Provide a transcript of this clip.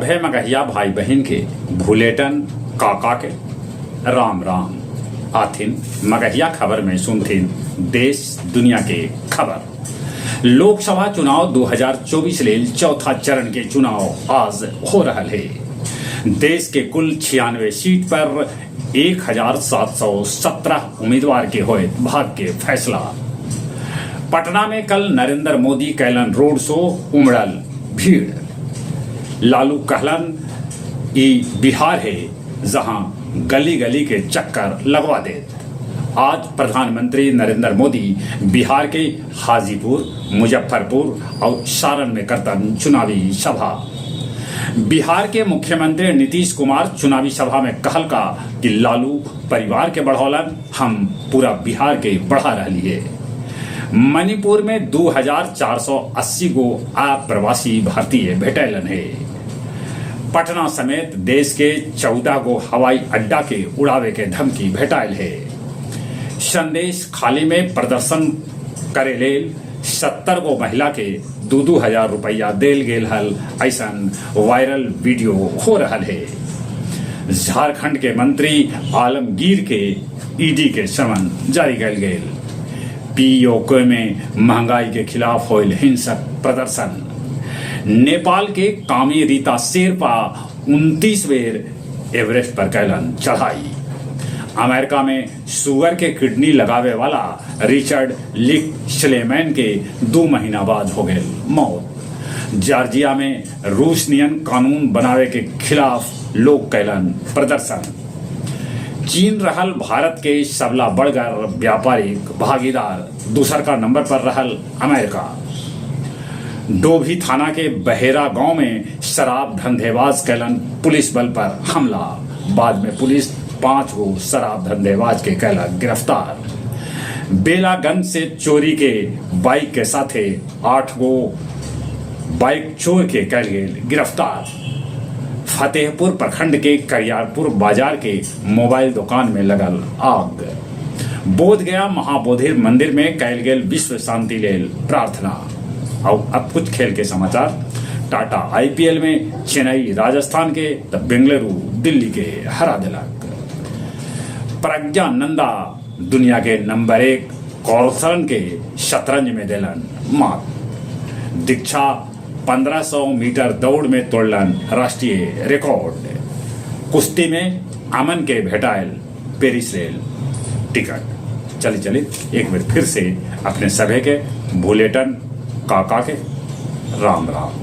सभे मगहिया भाई बहन के भूलेटन काका के राम राम आथिन मगहिया खबर में सुनथिन देश दुनिया के खबर। लोकसभा चुनाव 2024 लेल चौथा चरण के चुनाव आज हो रहा है। देश के कुल 96 सीट पर 1717 उम्मीदवार के होए भाग के फैसला। पटना में कल नरेंद्र मोदी कैलन रोड शो, उमड़ल भीड़। लालू कहलन ई बिहार है जहां गली गली के चक्कर लगवा दे। आज प्रधानमंत्री नरेंद्र मोदी बिहार के हाजीपुर, मुजफ्फरपुर और सारण में करतन चुनावी सभा। बिहार के मुख्यमंत्री नीतीश कुमार चुनावी सभा में कहल का कि लालू परिवार के बढ़ौलन, हम पूरा बिहार के बढ़ा रही है। मणिपुर में 2480 गो अप्रवासी भारतीय भेटैलन है। पटना समेत देश के 14 गो हवाई अड्डा के उड़ावे के धमकी भेटाइल है। संदेश खाली में प्रदर्शन करे लेल 70 गो महिला के 2-2 हजार रुपया देल गेल हल, ऐसन वायरल वीडियो हो रहा है। झारखंड के मंत्री आलमगीर के ईडी के समन जारी कल गेल। पीओके में महंगाई के खिलाफ होल हिंसक प्रदर्शन। नेपाल के कामी रीता शेरपा 29 बेर एवरेस्ट पर कैलन चढ़ाई। अमेरिका में शुगर के किडनी लगावे वाला रिचर्ड लिक स्लेमैन के 2 महीना बाद हो गए मौत। जॉर्जिया में रूस नियन कानून बनावे के खिलाफ लोग कैलन प्रदर्शन। चीन रहल भारत के सबला बड़गर व्यापारिक भागीदार, दूसर का नंबर पर रहल अमेरिका। डोभी थाना के बहेरा गांव में शराब धंधेबाज कैलन पुलिस बल पर हमला। बाद में पुलिस 5 गो शराब धंधेबाज के कैलन गिरफ्तार। बेलागंज से चोरी के बाइक के साथे 8 गो बाइक चोर के कैल गेल गिरफ्तार। फतेहपुर प्रखंड के करियारपुर बाजार के मोबाइल दुकान में लगल आग। बोधगया महाबोधि मंदिर में कैल गेल विश्व शांति लेल प्रार्थना। और अब कुछ खेल के समाचार। टाटा आईपीएल में चेन्नई राजस्थान के तो बेंगलुरु दिल्ली के हरा दिलक। प्रज्ञानंदा दुनिया के नंबर 1 कौरसन के शतरंज में दिलन मात। दीक्षा 1500 मीटर दौड़ में तोड़लन राष्ट्रीय रिकॉर्ड। कुश्ती में अमन के भेटाइल पेरिस रेल टिकट। चलिए एक बार फिर से अपने सभी के बुलेटिन काका के राम राम।